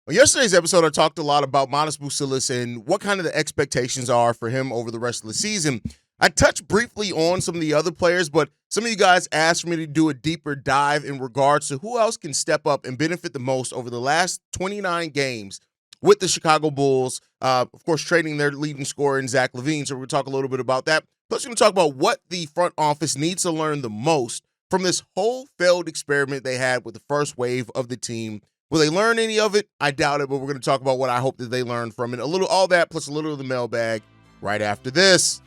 On yesterday's episode, I talked a lot about Matas Buzelis and what kind of the expectations are for him over the rest of the season. I touched briefly on some of the other players, but some of you guys asked me to do a deeper dive in regards to who else can step up and benefit the most over the last 29 games with the Chicago Bulls. Of course, trading their leading scorer in Zach LaVine. So we're going to talk a little bit about that. Plus, we're going to talk about what the front office needs to learn the most from this whole failed experiment they had with the first wave of the team. Will they learn any of it? I doubt it, but we're going to talk about what I hope that they learn from it. A little, all that, plus a little of the mailbag right after this.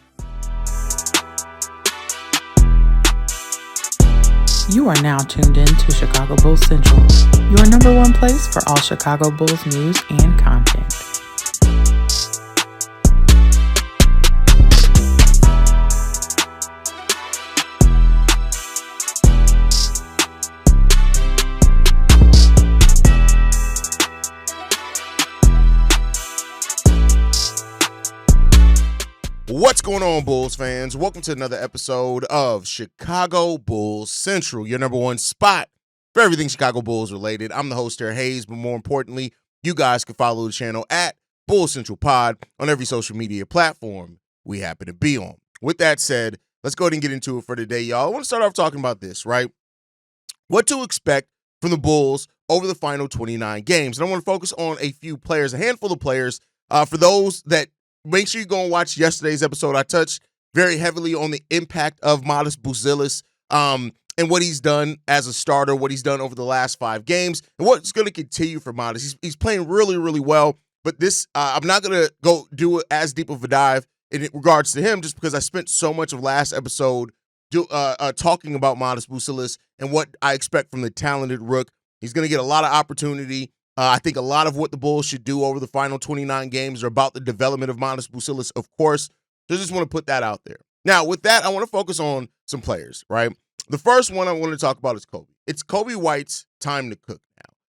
You are now tuned in to Chicago Bulls Central, your number one place for all Chicago Bulls news and content. What's going on, Bulls fans? Welcome to another episode of Chicago Bulls Central, your number one spot for everything Chicago Bulls related. I'm the host here, Haize, but more importantly, you guys can follow the channel at Bulls Central Pod on every social media platform we happen to be on. With that said, let's go ahead and get into it for today, y'all. I want to start off talking about this, right? What to expect from the Bulls over the final 29 games. And I want to focus on a few players, a handful of players. For those that make sure you go and watch yesterday's episode. I touched very heavily on the impact of Matas Buzelis and what he's done as a starter, what he's done over the last 5 games, and what's going to continue for Matas. He's playing really, really well, but this I'm not going to go do as deep of a dive in regards to him just because I spent so much of last episode talking about Matas Buzelis and what I expect from the talented rook. He's going to get a lot of opportunity. I think a lot of what the Bulls should do over the final 29 games are about the development of Matas Buzelis, of course. So I just want to put that out there. Now, with that, I want to focus on some players, right? The first one I want to talk about is Coby. It's Coby White's time to cook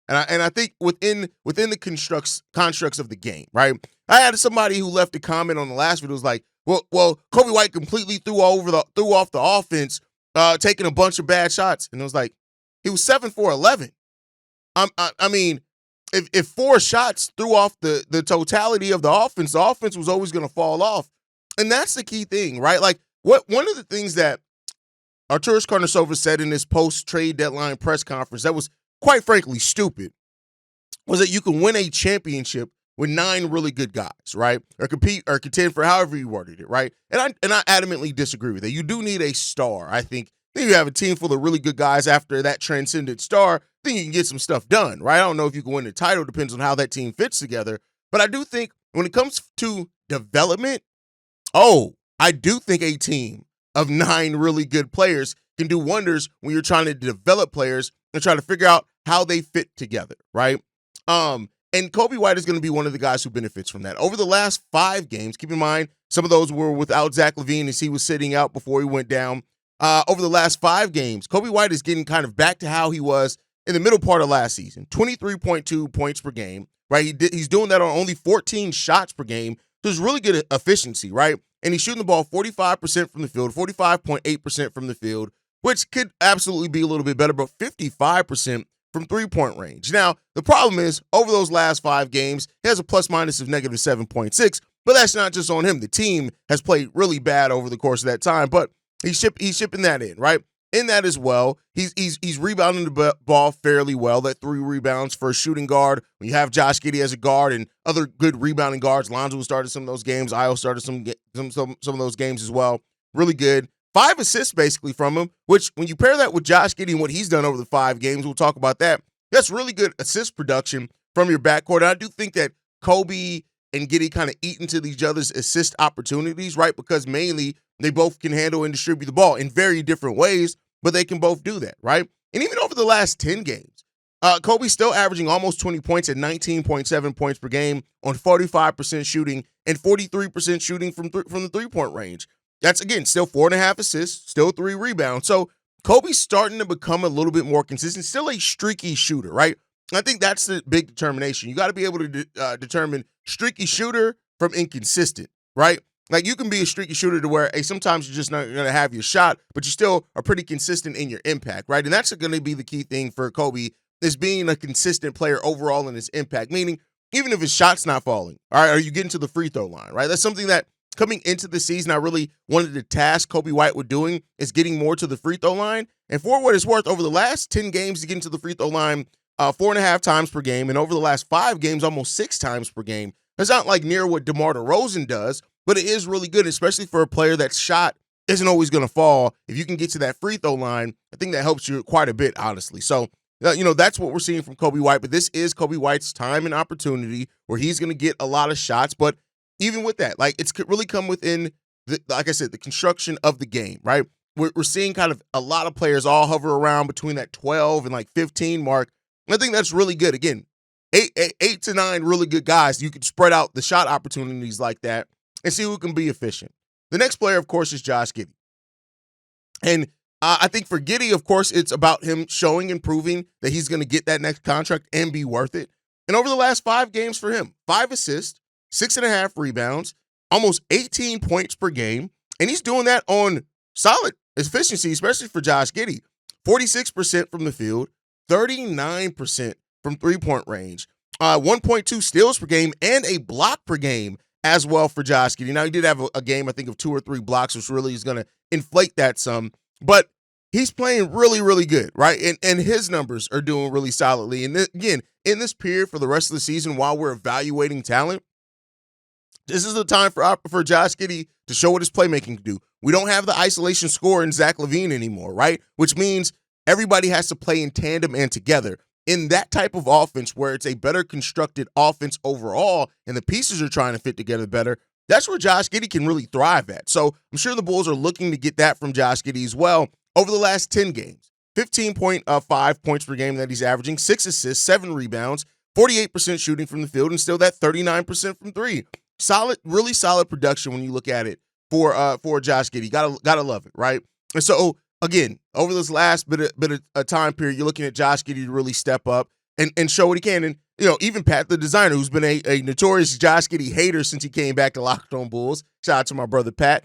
now. And I think within the constructs of the game, right? I had somebody who left a comment on the last video was like, well, Coby White completely threw off the offense, taking a bunch of bad shots. And it was like, he was 7 for 11. I mean, if 4 shots threw off the totality of the offense was always going to fall off. And that's the key thing, right? Like, one of the things that Arturas Karnisovas said in this post-trade deadline press conference that was, quite frankly, stupid, was that you can win a championship with 9 really good guys, right? Or compete or contend for however you worded it, right? And I adamantly disagree with that. You do need a star, I think. Then you have a team full of really good guys after that transcendent star, then you can get some stuff done, right? I don't know if you can win the title, depends on how that team fits together. But I do think when it comes to development, I do think a team of 9 really good players can do wonders when you're trying to develop players and try to figure out how they fit together, right? And Coby White is going to be one of the guys who benefits from that. Over the last 5 games, keep in mind, some of those were without Zach LaVine as he was sitting out before he went down. Over the last 5 games, Coby White is getting kind of back to how he was in the middle part of last season, 23.2 points per game, right? He's doing that on only 14 shots per game, so it's really good efficiency, right? And he's shooting the ball 45% from the field, 45.8% from the field, which could absolutely be a little bit better, but 55% from three-point range. Now, the problem is, over those last 5 games, he has a plus-minus of negative 7.6, but that's not just on him. The team has played really bad over the course of that time, but he's shipping that in, right? In that as well, he's rebounding the ball fairly well. That 3 rebounds for a shooting guard. When you have Josh Giddey as a guard and other good rebounding guards, Lonzo started some of those games. Ayo started some of those games as well. Really good. 5 assists basically from him, which when you pair that with Josh Giddey and what he's done over the 5 games, we'll talk about that. That's really good assist production from your backcourt. And I do think that Coby and Giddy kind of eat into each other's assist opportunities, right? Because mainly they both can handle and distribute the ball in very different ways, but they can both do that, right? And even over the last 10 games, Coby's still averaging almost 20 points at 19.7 points per game on 45% shooting and 43% shooting from the three-point range. That's, again, still 4.5 assists, still 3 rebounds. So Coby's starting to become a little bit more consistent, still a streaky shooter, right? I think that's the big determination. You got to be able to determine streaky shooter from inconsistent, right? Like, you can be a streaky shooter to where, hey, sometimes you're just not going to have your shot, but you still are pretty consistent in your impact, right? And that's going to be the key thing for Coby is being a consistent player overall in his impact, meaning even if his shot's not falling, all right, are you getting to the free throw line, right? That's something that coming into the season I really wanted to task Coby White with doing, is getting more to the free throw line. And for what it's worth, over the last 10 games to get into the free throw line 4.5 times per game, and over the last 5 games, almost 6 times per game. That's not like near what DeMar DeRozan does, but it is really good, especially for a player that shot isn't always going to fall. If you can get to that free throw line, I think that helps you quite a bit, honestly. So, that's what we're seeing from Coby White, but this is Coby White's time and opportunity where he's going to get a lot of shots. But even with that, like, it's really come within, like I said, the construction of the game, right? We're seeing kind of a lot of players all hover around between that 12 and like 15 mark. And I think that's really good. Again, 8 to 9 really good guys. You can spread out the shot opportunities like that and see who can be efficient. The next player, of course, is Josh Giddey. And I think for Giddy, of course, it's about him showing and proving that he's going to get that next contract and be worth it. And over the last 5 games for him, 5 assists, 6.5 rebounds, almost 18 points per game. And he's doing that on solid efficiency, especially for Josh Giddey. 46% from the field, 39% from three-point range, 1.2 steals per game, and a block per game as well for Josh Giddey. Now, he did have a game, I think, of 2 or 3 blocks, which really is going to inflate that some. But he's playing really, really good, right? And his numbers are doing really solidly. And again, in this period for the rest of the season, while we're evaluating talent, this is the time for Josh Giddey to show what his playmaking can do. We don't have the isolation scorer in Zach LaVine anymore, right? Which means everybody has to play in tandem and together. In that type of offense where it's a better constructed offense overall and the pieces are trying to fit together better, that's where Josh Giddey can really thrive at. So I'm sure the Bulls are looking to get that from Josh Giddey as well. Over the last 10 games, 15.5 points per game that he's averaging, 6 assists, 7 rebounds, 48% shooting from the field, and still that 39% from 3. Solid, really solid production when you look at it for Josh Giddey. Gotta love it, right? And so again, over this last bit of time period, you're looking at Josh Giddey to really step up and show what he can. And even Pat, the designer, who's been a notorious Josh Giddey hater since he came back to Locked On Bulls. Shout out to my brother Pat.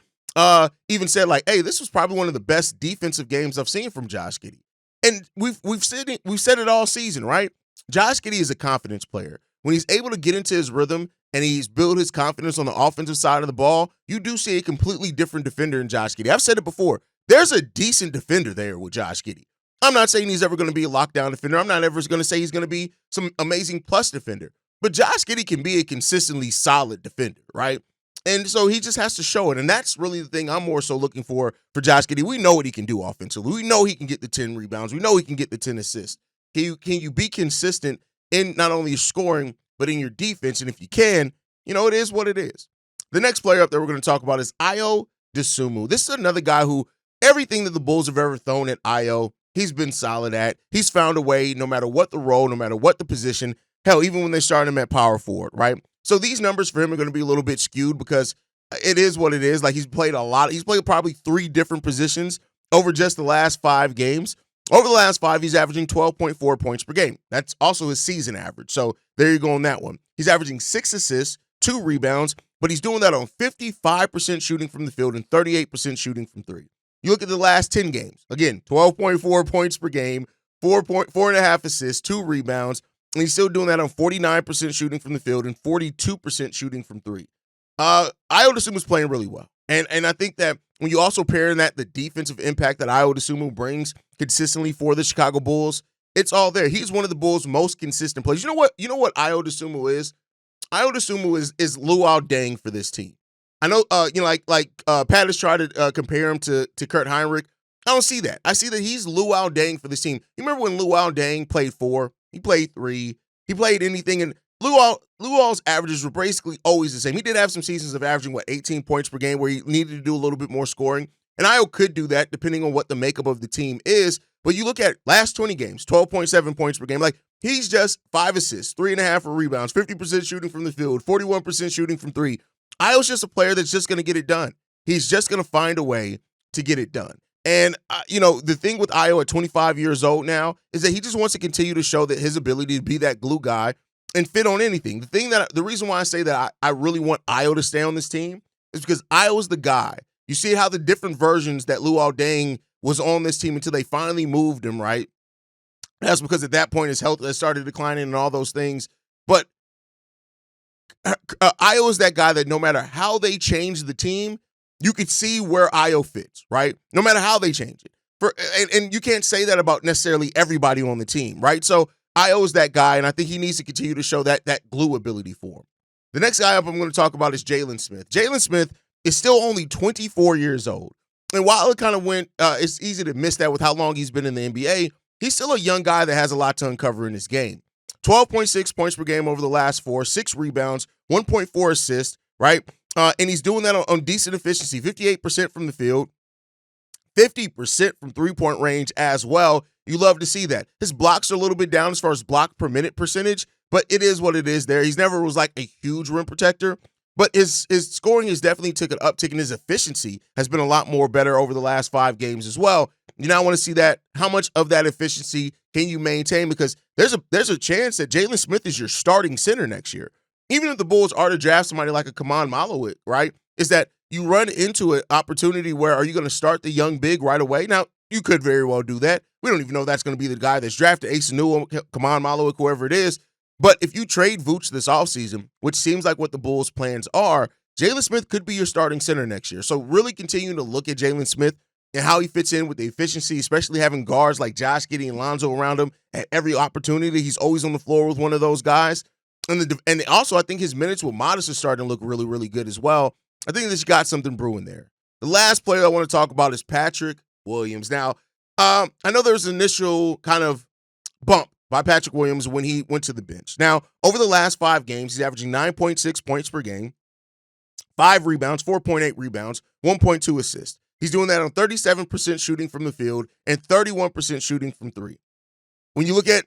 Even said like, hey, this was probably one of the best defensive games I've seen from Josh Giddey. And we've said it all season, right? Josh Giddey is a confidence player. When he's able to get into his rhythm and he's built his confidence on the offensive side of the ball, you do see a completely different defender in Josh Giddey. I've said it before. There's a decent defender there with Josh Giddey. I'm not saying he's ever going to be a lockdown defender. I'm not ever going to say he's going to be some amazing plus defender. But Josh Giddey can be a consistently solid defender, right? And so he just has to show it. And that's really the thing I'm more so looking for Josh Giddey. We know what he can do offensively. We know he can get the 10 rebounds. We know he can get the 10 assists. Can you be consistent in not only your scoring, but in your defense? And if you can, it is what it is. The next player up there we're going to talk about is Ayo Dosunmu. This is another guy who everything that the Bulls have ever thrown at Ayo, he's been solid at. He's found a way, no matter what the role, no matter what the position. Hell, even when they started him at power forward, right? So these numbers for him are going to be a little bit skewed because it is what it is. Like, he's played a lot. He's played probably 3 different positions over just the last 5 games. Over the last 5, he's averaging 12.4 points per game. That's also his season average. So there you go on that one. He's averaging 6 assists, 2 rebounds, but he's doing that on 55% shooting from the field and 38% shooting from 3. You look at the last 10 games. Again, 12.4 points per game, 4.5 assists, 2 rebounds, and he's still doing that on 49% shooting from the field and 42% shooting from 3. Ayo Dosunmu was playing really well. And I think that when you also pair in that the defensive impact that Ayo Dosunmu brings consistently for the Chicago Bulls, it's all there. He's one of the Bulls' most consistent players. You know what Ayo Dosunmu is? Ayo Dosunmu is Luol Deng for this team. I know, Pat has tried to compare him to Kurt Heinrich. I don't see that. I see that he's Luol Deng for this team. You remember when Luol Deng played 4? He played 3. He played anything, and Luol's averages were basically always the same. He did have some seasons of averaging, 18 points per game where he needed to do a little bit more scoring. And Ayo could do that depending on what the makeup of the team is. But you look at last 20 games, 12.7 points per game. Like, he's just 5 assists, 3.5 rebounds, 50% shooting from the field, 41% shooting from 3. Ayo's just a player that's just going to get it done. He's just going to find a way to get it done. And, the thing with Ayo at 25 years old now is that he just wants to continue to show that his ability to be that glue guy and fit on anything. The reason why I say that I really want Ayo to stay on this team is because Ayo is the guy. You see how the different versions that Luol Deng was on this team until they finally moved him, right? That's because at that point his health has started declining and all those things. But Ayo is that guy that no matter how they change the team, you could see where Ayo fits, right? No matter how they change it. And you can't say that about necessarily everybody on the team, right? So Ayo is that guy, and I think he needs to continue to show that glue ability for him. The next guy up I'm going to talk about is Jalen Smith. Jalen Smith is still only 24 years old. And while it kind of it's easy to miss that with how long he's been in the NBA, he's still a young guy that has a lot to uncover in his game. 12.6 points per game over the last 4, 6 rebounds, 1.4 assists, right? And he's doing that on decent efficiency, 58% from the field, 50% from three-point range as well. You love to see that. His blocks are a little bit down as far as block per minute percentage, but it is what it is there. He's never was like a huge rim protector, but his scoring has definitely took an uptick, and his efficiency has been a lot more better over the last 5 games as well. You now want to see that, how much of that efficiency can you maintain? Because there's a chance that Jalen Smith is your starting center next year. Even if the Bulls are to draft somebody like a Kaman Malowik, right, is that you run into an opportunity where are you going to start the young big right away? Now, you could very well do that. We don't even know if that's going to be the guy that's drafted, Ace Anu, Kaman Malowik, whoever it is. But if you trade Vooch this offseason, which seems like what the Bulls' plans are, Jalen Smith could be your starting center next year. So really continue to look at Jalen Smith and how he fits in with the efficiency, especially having guards like Josh Giddey and Lonzo around him at every opportunity. He's always on the floor with one of those guys. And also, I think his minutes with Matas is starting to look really, really good as well. I think that you got something brewing there. The last player I want to talk about is Patrick Williams. Now, I know there was an initial kind of bump by Patrick Williams when he went to the bench. Now, over the last 5 games, he's averaging 9.6 points per game, 5 rebounds, 4.8 rebounds, 1.2 assists. He's doing that on 37% shooting from the field and 31% shooting from 3. When you look at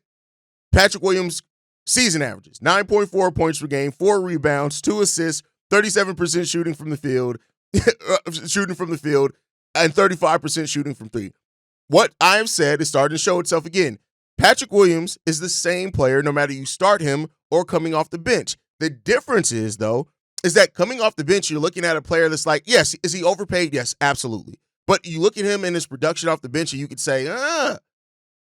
Patrick Williams' season averages, 9.4 points per game, 4 rebounds, 2 assists, 37% shooting from the field, and 35% shooting from 3. What I have said is starting to show itself again. Patrick Williams is the same player no matter you start him or coming off the bench. The difference is, though, is that coming off the bench, you're looking at a player that's like, yes, is he overpaid? Yes, absolutely. But you look at him and his production off the bench, and you could say,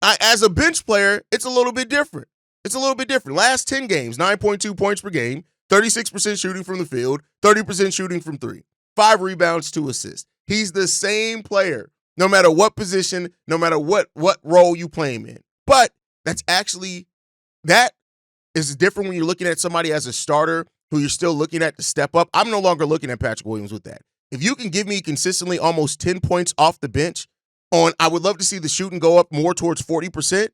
as a bench player, it's a little bit different. It's a little bit different. Last 10 games, 9.2 points per game, 36% shooting from the field, 30% shooting from 3, 5 rebounds, 2 assists. He's the same player, no matter what position, no matter what role you play him in. But that is different when you're looking at somebody as a starter who you're still looking at to step up. I'm no longer looking at Patrick Williams with that. If you can give me consistently almost 10 points off the bench I would love to see the shooting go up more towards 40%,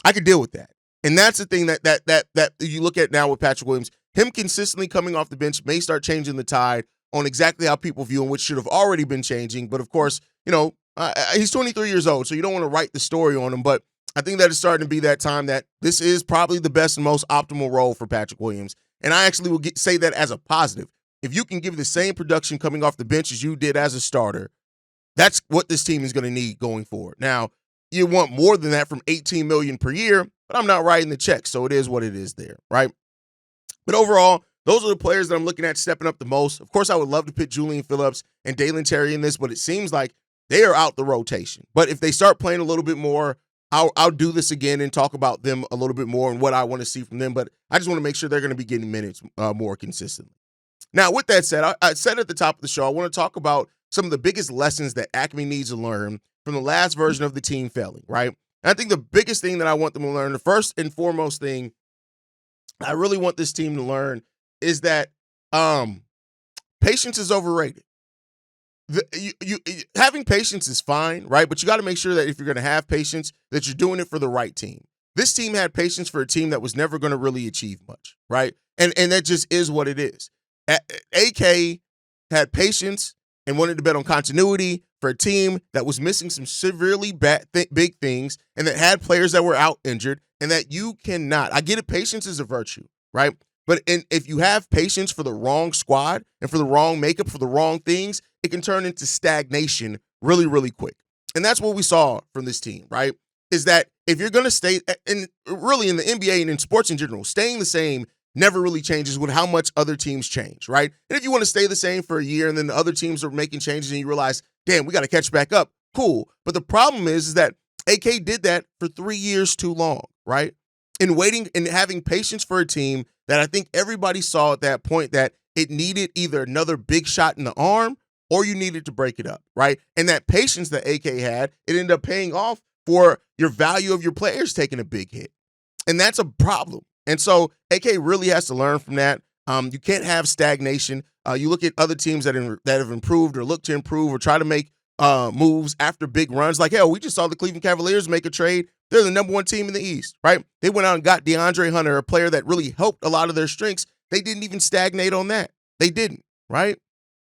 I could deal with that. And that's the thing that you look at now with Patrick Williams. Him consistently coming off the bench may start changing the tide on exactly how people view him, which should have already been changing. But of course, he's 23 years old, so you don't want to write the story on him. But I think that it's starting to be that time that this is probably the best and most optimal role for Patrick Williams. And I actually will say that as a positive. If you can give the same production coming off the bench as you did as a starter, that's what this team is going to need going forward. Now, you want more than that from $18 million per year, but I'm not writing the check, so it is what it is there, right? But overall, those are the players that I'm looking at stepping up the most. Of course, I would love to put Julian Phillips and Dalen Terry in this, but it seems like they are out the rotation. But if they start playing a little bit more, I'll do this again and talk about them a little bit more and what I want to see from them. But I just want to make sure they're going to be getting minutes more consistently. Now, with that said, I said at the top of the show, I want to talk about some of the biggest lessons that Acme needs to learn from the last version of the team failing, right? And I think the biggest thing that I want them to learn, the first and foremost thing I really want this team to learn is that patience is overrated. Having patience is fine, right? But you got to make sure that if you're going to have patience, that you're doing it for the right team. This team had patience for a team that was never going to really achieve much, right? And that just is what it is. AK had patience and wanted to bet on continuity for a team that was missing some severely big things and that had players that were out injured and that you cannot. I get it. Patience is a virtue, right? But if you have patience for the wrong squad and for the wrong makeup, for the wrong things, it can turn into stagnation really, really quick. And that's what we saw from this team, right? Is that if you're going to stay, and really in the NBA and in sports in general, staying the same never really changes with how much other teams change, right? And if you want to stay the same for a year and then the other teams are making changes and you realize, damn, we got to catch back up, cool. But the problem is that AK did that for 3 years too long, right? And waiting and having patience for a team that I think everybody saw at that point that it needed either another big shot in the arm or you needed to break it up, right? And that patience that AK had, it ended up paying off for your value of your players taking a big hit. And that's a problem. And so AK really has to learn from that. You can't have stagnation. You look at other teams that have improved or look to improve or try to make moves after big runs. Like, hell, we just saw the Cleveland Cavaliers make a trade. They're the number one team in the East, right? They went out and got DeAndre Hunter, a player that really helped a lot of their strengths. They didn't even stagnate on that. They didn't, right?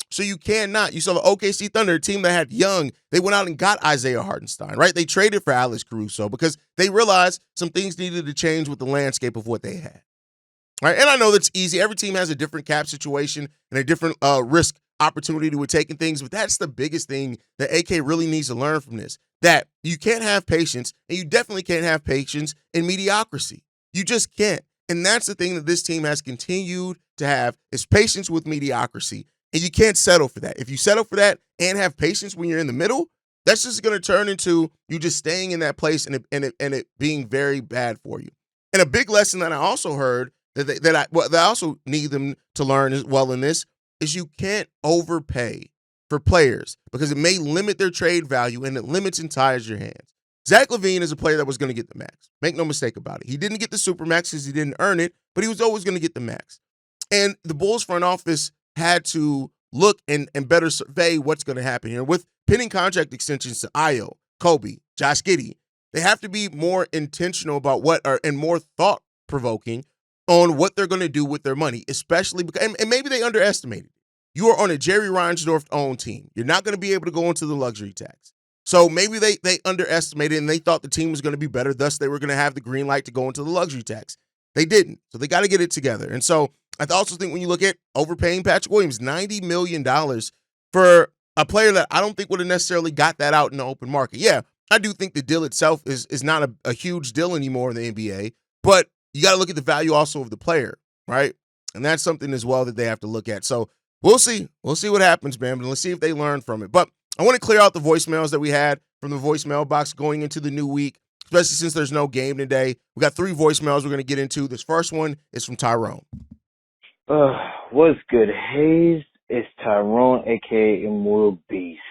So you cannot. You saw the OKC Thunder, a team that had young. They went out and got Isaiah Hartenstein, right? They traded for Alex Caruso because they realized some things needed to change with the landscape of what they had, right? And I know that's easy. Every team has a different cap situation and a different risk opportunity to taking things, but that's the biggest thing that AK really needs to learn from this, that you can't have patience, and you definitely can't have patience in mediocrity. You just can't. And that's the thing that this team has continued to have is patience with mediocrity. And you can't settle for that. If you settle for that and have patience when you're in the middle, that's just going to turn into you just staying in that place and it being very bad for you. And a big lesson that I also heard that I also need them to learn as well in this is you can't overpay for players because it may limit their trade value and it limits and ties your hands. Zach LaVine is a player that was going to get the max. Make no mistake about it. He didn't get the super max because he didn't earn it, but he was always going to get the max. And the Bulls front office had to look and better survey what's going to happen here. With pending contract extensions to Ayo, Coby, Josh Giddey, they have to be more intentional about and more thought-provoking on what they're going to do with their money, especially because, and maybe they underestimated it. You are on a Jerry Reinsdorf-owned team. You're not going to be able to go into the luxury tax. So maybe they underestimated and they thought the team was going to be better, thus they were going to have the green light to go into the luxury tax. They didn't. So they got to get it together. And so I also think when you look at overpaying Patrick Williams, $90 million for a player that I don't think would have necessarily got that out in the open market. Yeah, I do think the deal itself is not a huge deal anymore in the NBA, but you got to look at the value also of the player, right? And that's something as well that they have to look at. So we'll see. We'll see what happens, man. But let's see if they learn from it. But I want to clear out the voicemails that we had from the voicemail box going into the new week, especially since there's no game today. We got 3 voicemails we're going to get into. This first one is from Tyrone. What's good, Haize? It's Tyrone, a.k.a. Immortal Beast.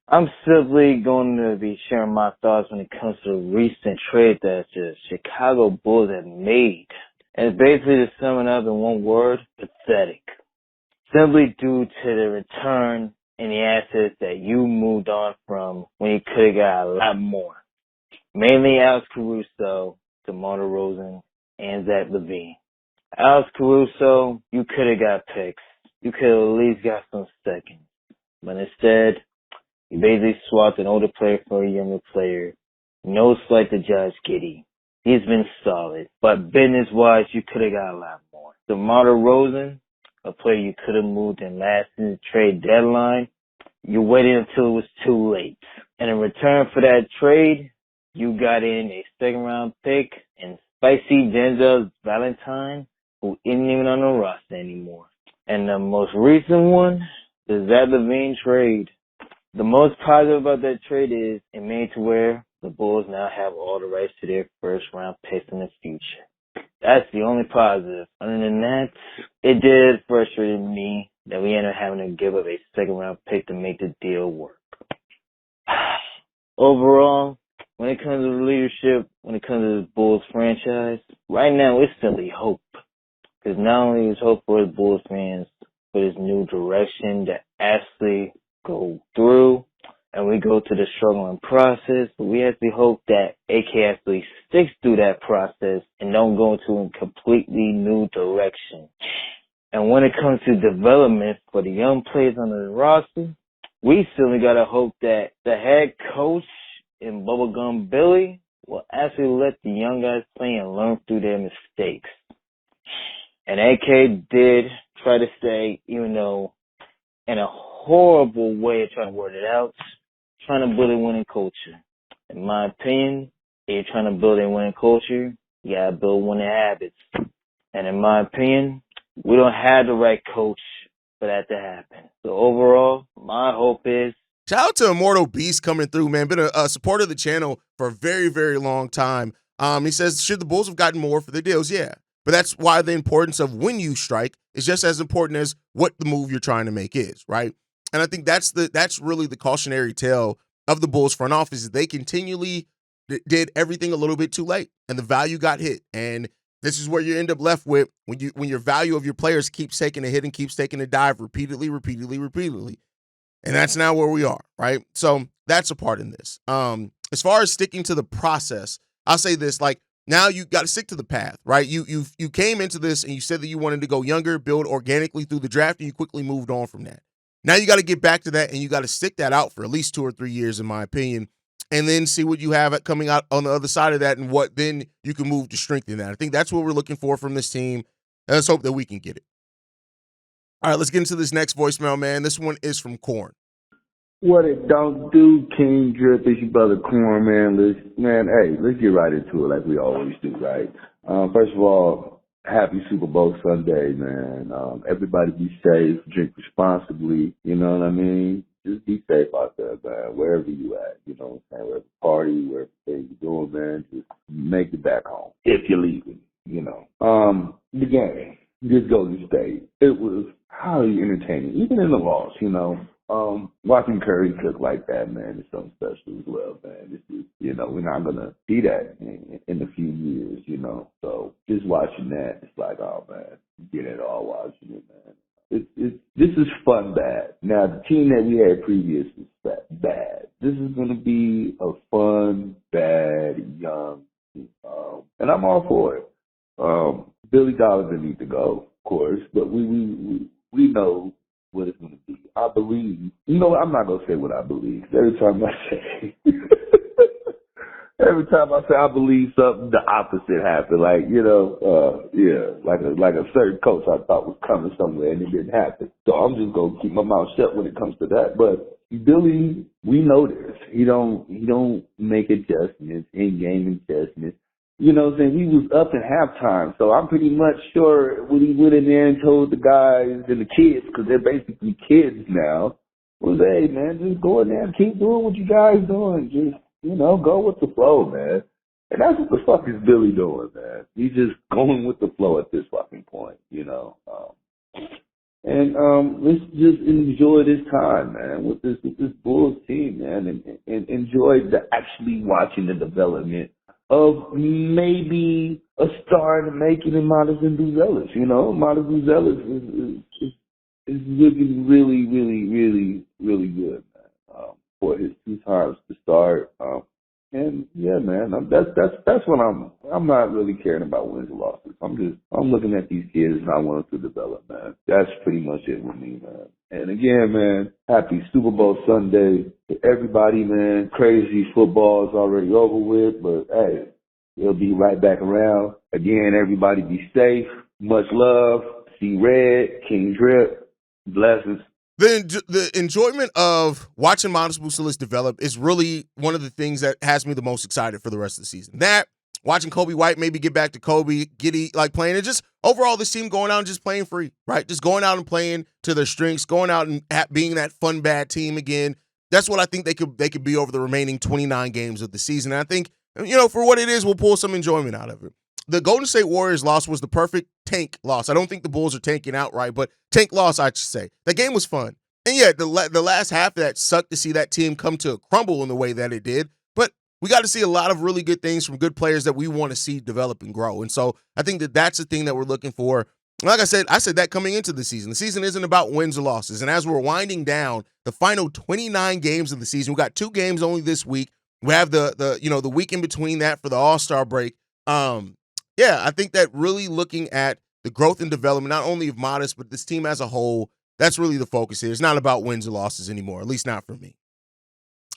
I'm simply going to be sharing my thoughts when it comes to the recent trade that the Chicago Bulls have made. And it's basically to sum it up in one word, pathetic. Simply due to the return and the assets that you moved on from when you could have got a lot more. Mainly Alex Caruso, DeMar DeRozan, and Zach LaVine. Alex Caruso, you could have got picks. You could have at least got some seconds. But instead, you basically swapped an older player for a younger player. No slight to Josh Giddy. He's been solid. But business-wise, you could have got a lot more. DeMar DeRozan, a player you could have moved in last season's trade deadline, you waited until it was too late. And in return for that trade, you got in a second-round pick and spicy Denzel Valentine, who isn't even on the roster anymore. And the most recent one, the Zach LaVine trade. The most positive about that trade is it made to where the Bulls now have all the rights to their first-round picks in the future. That's the only positive. Other than that, it did frustrate me that we ended up having to give up a second-round pick to make the deal work. Overall, when it comes to leadership, when it comes to the Bulls franchise, right now it's simply hope. Because not only is hope for the Bulls fans for this new direction to actually go through and we go to the struggling process, but we actually hope that AK actually sticks through that process and don't go into a completely new direction. And when it comes to development for the young players on the roster, we certainly got to hope that the head coach in Bubblegum Billy will actually let the young guys play and learn through their mistakes. And AK did try to say, even though in a horrible way of trying to word it out, trying to build a winning culture. In my opinion, if you're trying to build a winning culture, you gotta build winning habits. And in my opinion, we don't have the right coach for that to happen. So overall, my hope is... Shout out to Immortal Beast coming through, man. Been a supporter of the channel for a very, very long time. He says, should the Bulls have gotten more for their deals? Yeah. But that's why the importance of when you strike is just as important as what the move you're trying to make is, right? And I think that's really the cautionary tale of the Bulls front office. They continually did everything a little bit too late, and the value got hit. And this is where you end up left with when your value of your players keeps taking a hit and keeps taking a dive repeatedly. And that's now where we are, right? So that's a part in this. As far as sticking to the process, I'll say this, like, now you got to stick to the path, right? You came into this and you said that you wanted to go younger, build organically through the draft, and you quickly moved on from that. Now you got to get back to that, and you got to stick that out for at least 2 or 3 years, in my opinion, and then see what you have coming out on the other side of that and what then you can move to strengthen that. I think that's what we're looking for from this team. And let's hope that we can get it. All right, let's get into this next voicemail, man. This one is from Corn. What it don't do, King Drip, is your brother Corn, man. Let's get right into it like we always do, right? First of all, happy Super Bowl Sunday, man. Everybody be safe, drink responsibly, you know what I mean? Just be safe out there, man, wherever you at, you know what I'm saying? Wherever party, wherever you're doing, man, just make it back home if you're leaving, you know. The game, just Golden State, it was highly entertaining, even in the loss, you know. Watching Curry cook like that, man, is something special as well, man. This is, you know, we're not going to see that in a few years, you know. So just watching that, it's like, oh, man, get it all watching it, man. This is fun bad. Now, the team that we had previous was bad. This is going to be a fun, bad, young team. And I'm all for it. Billy Donovan needs to go, of course, but we know what it's going to be. I believe. You know what? I'm not going to say what I believe. Every time I say I believe something, the opposite happened. Like, you know, like a certain coach I thought was coming somewhere and it didn't happen. So I'm just going to keep my mouth shut when it comes to that. But Billy, we know this. He don't make adjustments, in-game adjustments. You know what I'm saying? He was up at halftime, so I'm pretty much sure when he went in there and told the guys and the kids, because they're basically kids now, was, hey, man, just go in there and keep doing what you guys doing. Just, you know, go with the flow, man. And that's what the fuck is Billy doing, man. He's just going with the flow at this fucking point, you know. Let's just enjoy this time, man, with this Bulls team, man, and enjoy actually watching the development of maybe a star to make it in Matas Buzelis. You know, Matas Buzelis is looking really, really, really, really good, man, for his 2 times to start. And yeah, man, that's what I'm not really caring about wins and losses. I'm looking at these kids and I want them to develop, man. That's pretty much it with me, man. And again, man, happy Super Bowl Sunday to everybody, man. Crazy football is already over with, but hey, we'll be right back around. Again, everybody be safe. Much love. See Red, King Drip. Blessings. The enjoyment of watching Matas Buzelis develop is really one of the things that has me the most excited for the rest of the season. That, watching Coby White maybe get back to Kobe, Giddy, like playing, and just overall this team going out and just playing free, right? Just going out and playing to their strengths, going out and being that fun, bad team again. That's what I think they could be over the remaining 29 games of the season. And I think, you know, for what it is, we'll pull some enjoyment out of it. The Golden State Warriors loss was the perfect tank loss. I don't think the Bulls are tanking outright, but tank loss, I should say. That game was fun. And yeah, the last half of that sucked to see that team come to a crumble in the way that it did. But we got to see a lot of really good things from good players that we want to see develop and grow. And so I think that that's the thing that we're looking for. Like I said that coming into the season. The season isn't about wins or losses. And as we're winding down the final 29 games of the season, we got 2 games only this week. We have the week in between that for the All-Star break. I think that really looking at the growth and development, not only of Matas, but this team as a whole, that's really the focus here. It's not about wins or losses anymore, at least not for me.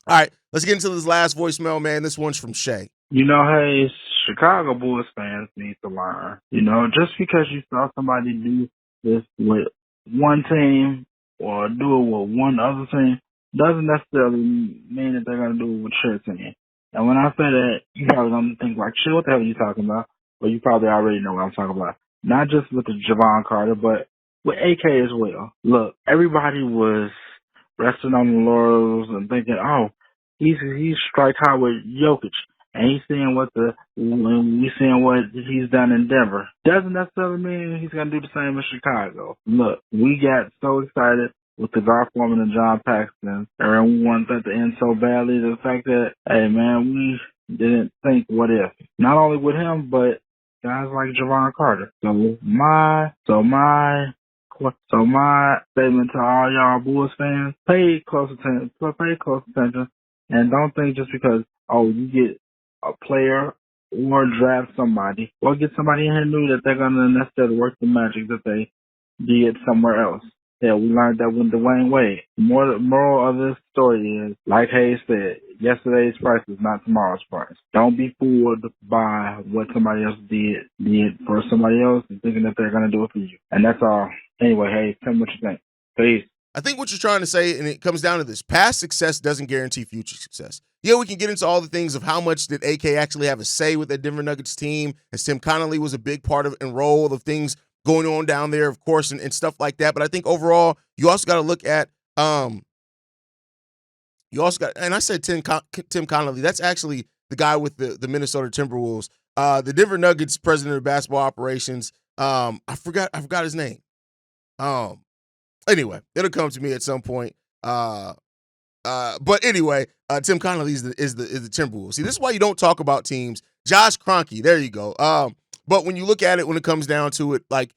All right, let's get into this last voicemail, man. This one's from Shay. You know, hey, Chicago Bulls fans need to learn. You know, just because you saw somebody do this with one team or do it with one other team doesn't necessarily mean that they're going to do it with your team. And when I say that, you probably going to think like, shit, what the hell are you talking about? Well, you probably already know what I'm talking about. Not just with the Javon Carter, but with AK as well. Look, everybody was resting on the laurels and thinking, oh, He's strike high with Jokic, and he's seeing what he's done in Denver. Doesn't necessarily mean he's gonna do the same in Chicago. Look, we got so excited with the Gar Forman and John Paxson, and we wanted that to end so badly. The fact that, hey man, we didn't think what if. Not only with him, but guys like Javon Carter. So my statement to all y'all Bulls fans: pay close attention, and don't think just because you get a player or draft somebody or get somebody in here new that they're gonna necessarily work the magic that they did somewhere else. Yeah, we learned that with Dwayne Wade. The moral of this story is, like Haize said, yesterday's price is not tomorrow's price. Don't be fooled by what somebody else did for somebody else and thinking that they're going to do it for you. And that's all. Anyway, Haize, tell me what you think. Peace. I think what you're trying to say, and it comes down to this: past success doesn't guarantee future success. Yeah, we can get into all the things of how much did AK actually have a say with that Denver Nuggets team, as Tim Connolly was a big part of and role of things going on down there, of course, and stuff like that. But I think overall, you also got to look at, and I said Tim Connolly, that's actually the guy with the Minnesota Timberwolves. The Denver Nuggets president of basketball operations, I forgot his name. Anyway, it'll come to me at some point. But anyway, Tim Connolly is the Timberwolves. See, this is why you don't talk about teams. Josh Kroenke, there you go. But when you look at it, when it comes down to it, like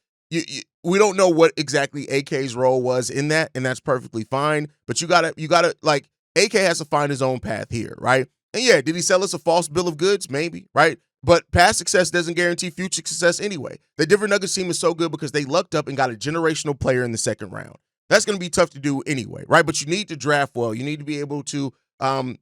we don't know what exactly AK's role was in that, and that's perfectly fine. But you gotta like AK has to find his own path here, right? And yeah, did he sell us a false bill of goods? Maybe, right? But past success doesn't guarantee future success anyway. The Denver Nuggets team is so good because they lucked up and got a generational player in the second round. That's going to be tough to do anyway, right? But you need to draft well. You need to be able to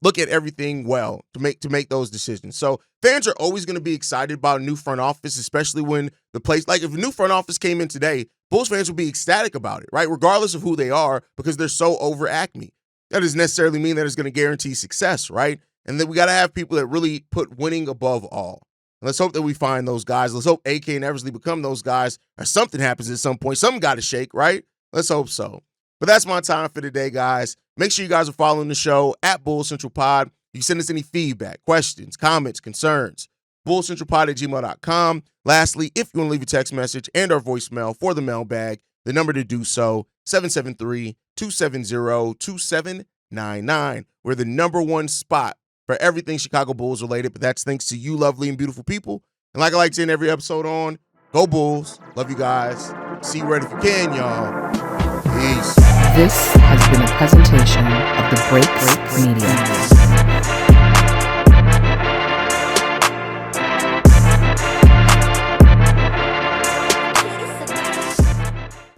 look at everything well to make those decisions. So fans are always going to be excited about a new front office, especially when the place, like if a new front office came in today, Bulls fans would be ecstatic about it, right? Regardless of who they are, because they're so over Acme. That doesn't necessarily mean that it's going to guarantee success, right? And then we got to have people that really put winning above all. And let's hope that we find those guys. Let's hope AK and Eversley become those guys, or something happens at some point. Something got to shake, right? Let's hope so. But that's my time for today, guys. Make sure you guys are following the show at Bulls Central Pod. You can send us any feedback, questions, comments, concerns. BullsCentralPod@gmail.com. Lastly, if you want to leave a text message and our voicemail for the mailbag, the number to do so, 773-270-2799. We're the number one spot for everything Chicago Bulls related, but that's thanks to you lovely and beautiful people. And like I like to end every episode on, go Bulls. Love you guys. See you right if you can, y'all. Peace. This has been a presentation of the Break Media.